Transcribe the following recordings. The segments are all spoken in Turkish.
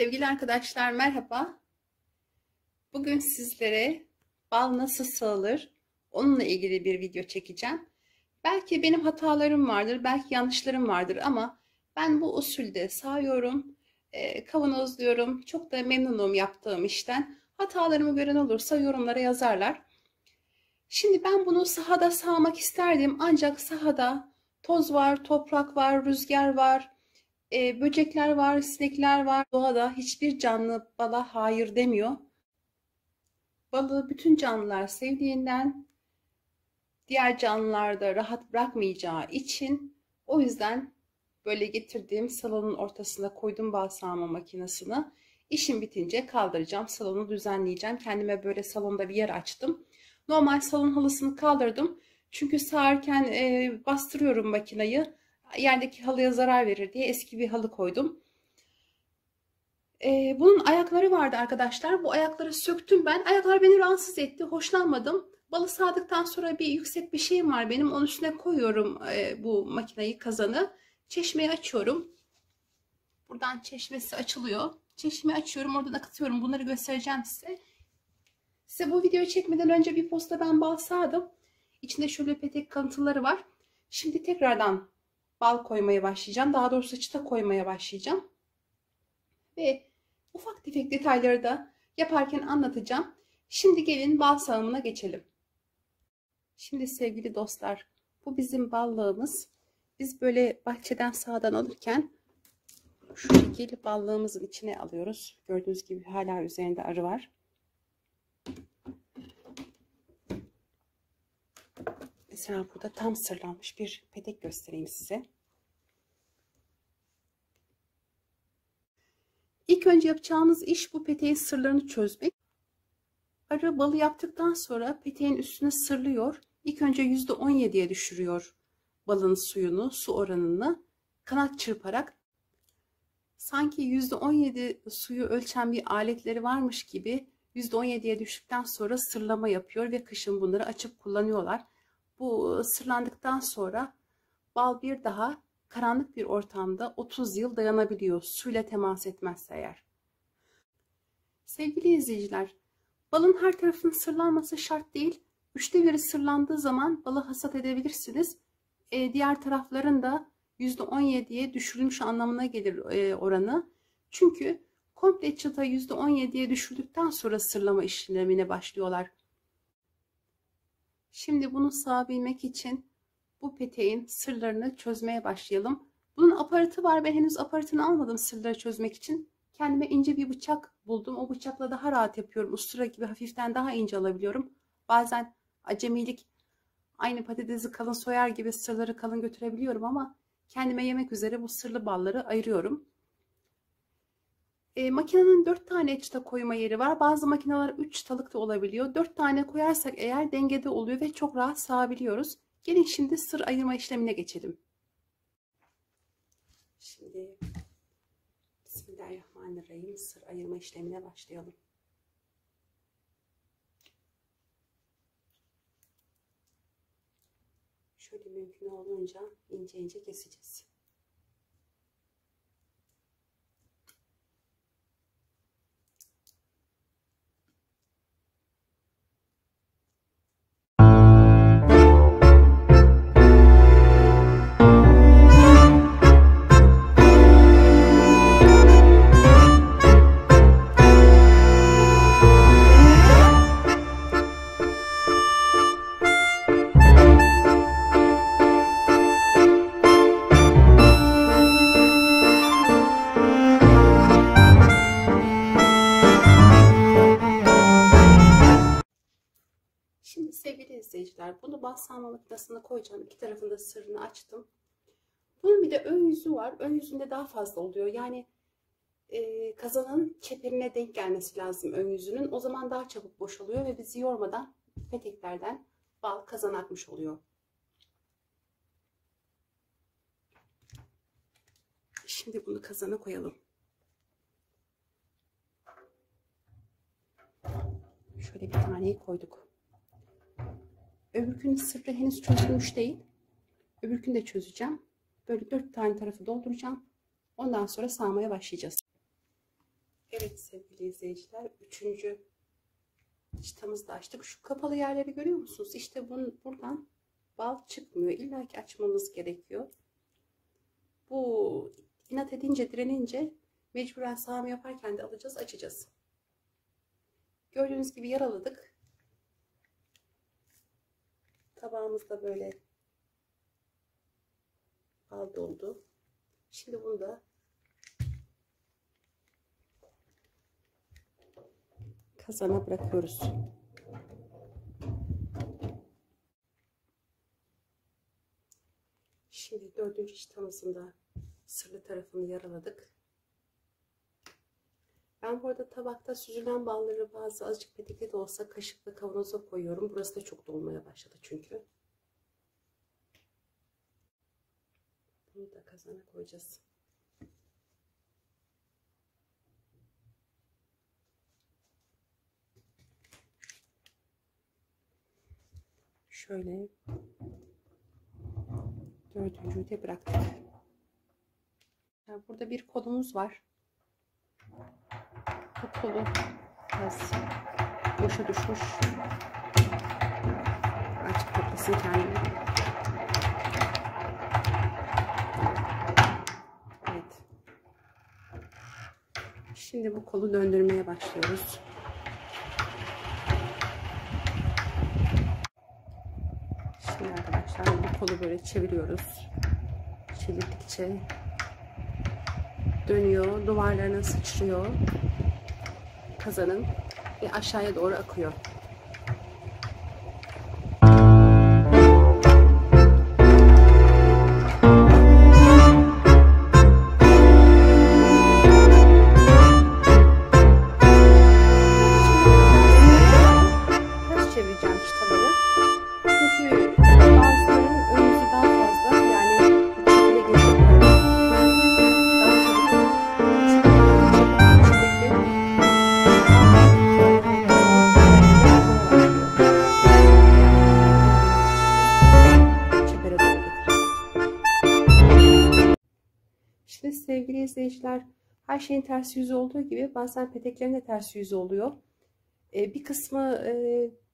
Sevgili arkadaşlar merhaba. Bugün sizlere bal nasıl sağılır onunla ilgili bir video çekeceğim. Belki benim hatalarım vardır, belki yanlışlarım vardır ama ben bu usulde sağıyorum, kavanozluyorum. Çok da memnunum yaptığım işten. Hatalarımı gören olursa yorumlara yazarlar. Şimdi ben bunu sahada sağmak isterdim ancak sahada toz var, toprak var, rüzgar var. Böcekler var, sinekler var. Doğada hiçbir canlı bala hayır demiyor. Balığı bütün canlılar sevdiğinden diğer canlılar da rahat bırakmayacağı için o yüzden böyle getirdiğim salonun ortasına koydum bal sağma makinesini. İşim bitince kaldıracağım, salonu düzenleyeceğim. Kendime böyle salonda bir yer açtım. Normal salon halısını kaldırdım. Çünkü sağarken bastırıyorum makineyi. Yerdeki halıya zarar verir diye eski bir halı koydum. Bunun ayakları vardı arkadaşlar. Bu ayakları söktüm ben. Ayaklar beni rahatsız etti. Hoşlanmadım. Balı sağdıktan sonra bir yüksek bir şeyim var benim. Onun üstüne koyuyorum bu makineyi, kazanı. Çeşmeyi açıyorum. Buradan çeşmesi açılıyor. Çeşmeyi açıyorum. Oradan akıtıyorum. Bunları göstereceğim size. Size bu videoyu çekmeden önce bir posta ben bal sağdım. İçinde şöyle petek kalıntıları var. Şimdi tekrardan bal koymaya başlayacağım. Daha doğrusu çıta koymaya başlayacağım. Ve ufak tefek detayları da yaparken anlatacağım. Şimdi gelin bal sağımına geçelim. Şimdi sevgili dostlar, bu bizim ballığımız. Biz böyle bahçeden sağdan alırken şu şekilde ballığımızın içine alıyoruz. Gördüğünüz gibi hala üzerinde arı var. Mesela burada tam sırlanmış bir petek göstereyim size. İlk önce yapacağımız iş bu peteğin sırlarını çözmek. Arı balı yaptıktan sonra peteğin üstüne sırlıyor. İlk önce %17'ye düşürüyor balın suyunu, su oranını kanat çırparak. Sanki %17 suyu ölçen bir aletleri varmış gibi %17'ye düştükten sonra sırlama yapıyor ve kışın bunları açıp kullanıyorlar. Bu sırlandıktan sonra bal bir daha karanlık bir ortamda 30 yıl dayanabiliyor suyla temas etmezse eğer. Sevgili izleyiciler, balın her tarafının sırlanması şart değil. 1/3 sırlandığı zaman balı hasat edebilirsiniz. Diğer tarafların da %17'ye düşürülmüş anlamına gelir oranı. Çünkü komple çıta %17'ye düşürdükten sonra sırlama işlemine başlıyorlar. Şimdi bunu sağabilmek için bu peteğin sırlarını çözmeye başlayalım. Bunun aparatı var. Ben henüz aparatını almadım sırları çözmek için. Kendime ince bir bıçak buldum. O bıçakla daha rahat yapıyorum. Ustura gibi hafiften daha ince alabiliyorum. Bazen acemilik, aynı patatesi kalın soyar gibi sırları kalın götürebiliyorum ama kendime yemek üzere bu sırlı balları ayırıyorum. Makinenin 4 tane çıta koyma yeri var. Bazı makineler 3 çıtalık da olabiliyor. 4 tane koyarsak eğer dengede oluyor ve çok rahat sağabiliyoruz. Gelin şimdi sır ayırma işlemine geçelim. Şimdi Bismillahirrahmanirrahim, sır ayırma işlemine başlayalım. Şöyle mümkün olduğunca ince ince keseceğiz. Şimdi sevgili izleyiciler, bunu bal sağma makinesine koyacağım. İki tarafında sırrını açtım. Bunun bir de ön yüzü var. Ön yüzünde daha fazla oluyor. Yani kazanın çeperine denk gelmesi lazım ön yüzünün. O zaman daha çabuk boşalıyor ve bizi yormadan peteklerden bal kazan akmış oluyor. Şimdi bunu kazana koyalım. Şöyle bir taneyi koyduk. Öbürkünün sırrı henüz çözülmüş değil. Öbürkünü de çözeceğim. Böyle 4 tane tarafı dolduracağım. Ondan sonra sağmaya başlayacağız. Evet sevgili izleyiciler, üçüncü çıtamızı da açtık. Şu kapalı yerleri görüyor musunuz? İşte buradan bal çıkmıyor. İlla ki açmamız gerekiyor. Bu inat edince, direnince mecburen sağım yaparken de alacağız, açacağız. Gördüğünüz gibi yaraladık. Tabağımızda böyle bal doldu. Şimdi bunu da kazana bırakıyoruz. Şimdi dördüncü çıtamızın da sırlı tarafını yaraladık. Ben bu arada tabakta süzülen balları bazı azıcık petekli de olsa kaşıkla kavanoza koyuyorum. Burası da çok dolmaya başladı çünkü. Bunu da kazana koyacağız. Şöyle dördüncüyü de bıraktık. Yani burada bir kolumuz var. Bu kolu biraz boşa düşmüş. Açık toplasın kendini. Evet. Şimdi bu kolu döndürmeye başlıyoruz. Şimdi arkadaşlar bu kolu böyle çeviriyoruz. Çevirdikçe dönüyor, duvarlarına sıçrıyor kazanın ve aşağıya doğru akıyor. Ters çevireceğim çıtaları. Çünkü bazılarının önümüzü daha fazla, yani bu şekilde geçiyor. Şimdi sevgili izleyiciler, her şeyin ters yüzü olduğu gibi bazen peteklerin de ters yüzü oluyor. Bir kısmı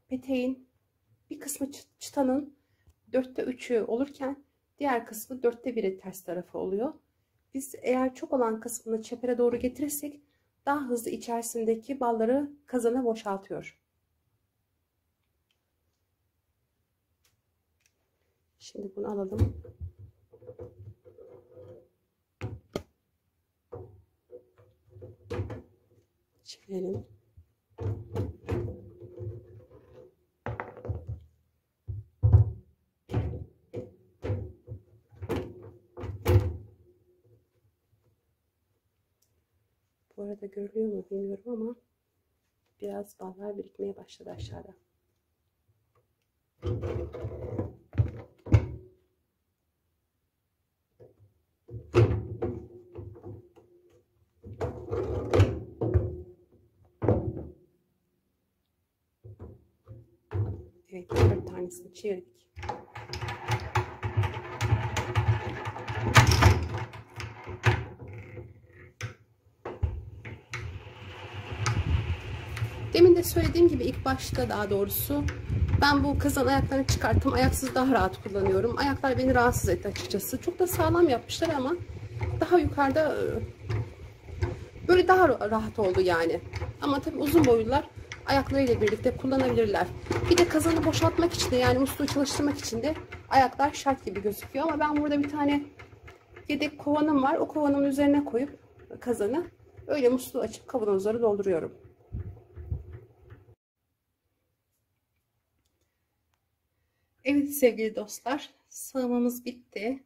peteğin, bir kısmı çıtanın 3/4'ü olurken diğer kısmı 1/4'i ters tarafı oluyor. Biz eğer çok olan kısmını çepere doğru getirirsek daha hızlı içerisindeki balları kazana boşaltıyor. Şimdi bunu alalım. Çevirelim. Bu arada görülüyor mu bilmiyorum ama biraz ballar birikmeye başladı aşağıda. Evet, 4 tanesini çevirdik. Demin de söylediğim gibi, ilk başta daha doğrusu ben bu kazan ayaklarını çıkarttım. Ayaksız daha rahat kullanıyorum. Ayaklar beni rahatsız etti açıkçası. Çok da sağlam yapmışlar ama daha yukarıda böyle daha rahat oldu yani. Ama tabii uzun boylular ayaklarıyla birlikte kullanabilirler. Bir de kazanı boşaltmak için de, yani musluğu çalıştırmak için de ayaklar şart gibi gözüküyor. Ama ben burada bir tane yedek kovanım var. O kovanın üzerine koyup kazanı öyle musluğu açıp kavanozları dolduruyorum. Evet sevgili dostlar, sağımımız bitti.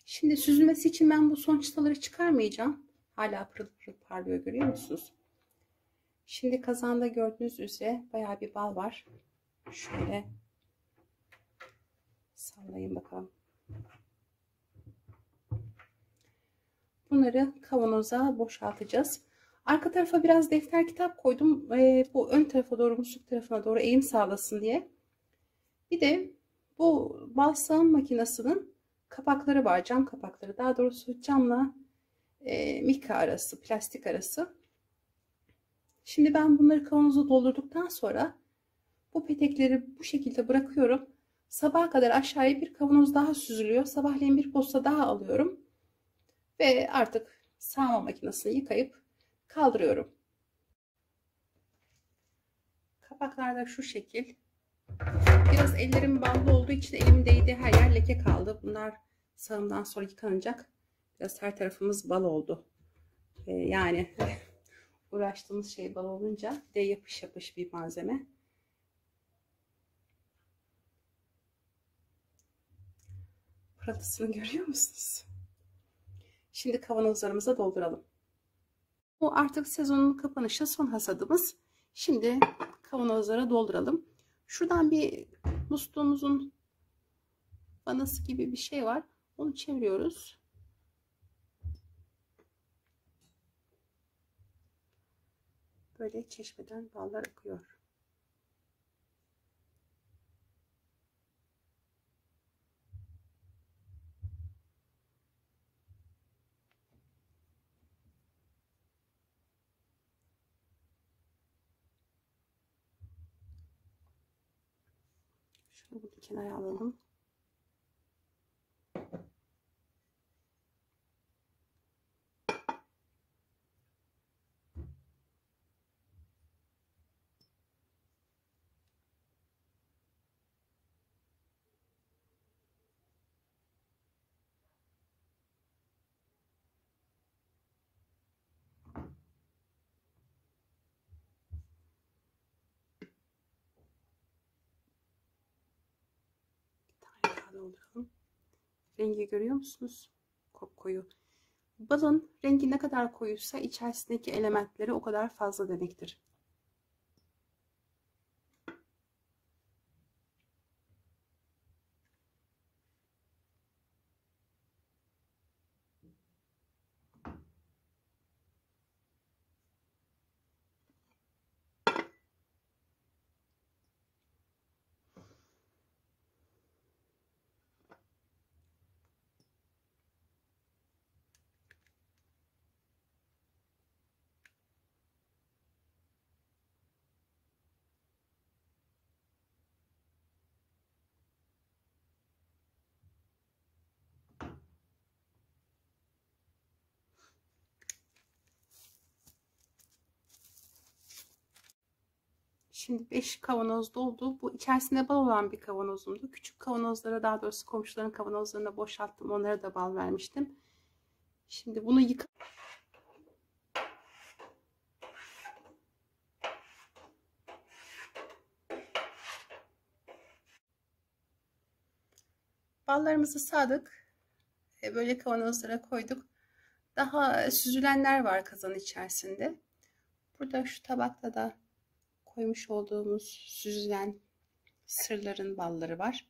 Şimdi süzülmesi için ben bu son çıtaları çıkarmayacağım. Hala pırıl pırıl parlıyor, görüyor musunuz? Şimdi kazanda gördüğünüz üzere bayağı bir bal var. Şöyle sallayın bakalım. Bunları kavanoza boşaltacağız. Arka tarafa biraz defter kitap koydum. Bu ön tarafa doğru, musluk tarafına doğru eğim sağlasın diye. Bir de bu bal sağım makinesinin kapakları var. Cam kapakları. Daha doğrusu camla mika arası, plastik arası. Şimdi ben bunları kavanoza doldurduktan sonra bu petekleri bu şekilde bırakıyorum. Sabaha kadar aşağıya bir kavanoz daha süzülüyor. Sabahleyin bir posta daha alıyorum. Ve artık sağma makinesini yıkayıp kaldırıyorum. Kapaklar da şu şekil. Biraz ellerim ballı olduğu için elimin değdiği her yer leke kaldı. Bunlar sağımdan sonra yıkanacak. Biraz her tarafımız bal oldu. Yani uğraştığımız şey bal olunca de yapış yapış bir malzeme. Pırıltısını görüyor musunuz? Şimdi kavanozlarımıza dolduralım. Bu artık sezonun kapanışı, son hasadımız. Şimdi kavanozlara dolduralım. Şuradan bir musluğumuzun vanası gibi bir şey var. Onu çeviriyoruz. Böyle çeşmeden ballar akıyor. Şunu bir kenara alalım. Dolduralım. Rengi görüyor musunuz? Kopkoyu. Balın rengi ne kadar koyuysa içerisindeki elementleri o kadar fazla demektir. Şimdi 5 kavanoz doldu. Bu içerisinde bal olan bir kavanozumdu. Küçük kavanozlara, daha doğrusu komşuların kavanozlarına boşalttım. Onlara da bal vermiştim. Şimdi bunu ballarımızı sağdık. Böyle kavanozlara koyduk. Daha süzülenler var kazanın içerisinde. Burada şu tabakta da koymuş olduğumuz süzülen sırların balları var.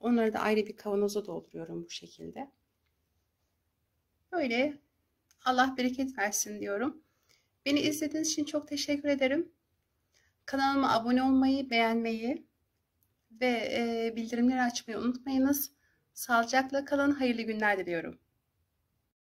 Onları da ayrı bir kavanoza dolduruyorum bu şekilde. Böyle Allah bereket versin diyorum. Beni izlediğiniz için çok teşekkür ederim. Kanalıma abone olmayı, beğenmeyi ve bildirimleri açmayı unutmayınız. Sağlıcakla kalın, hayırlı günler diliyorum.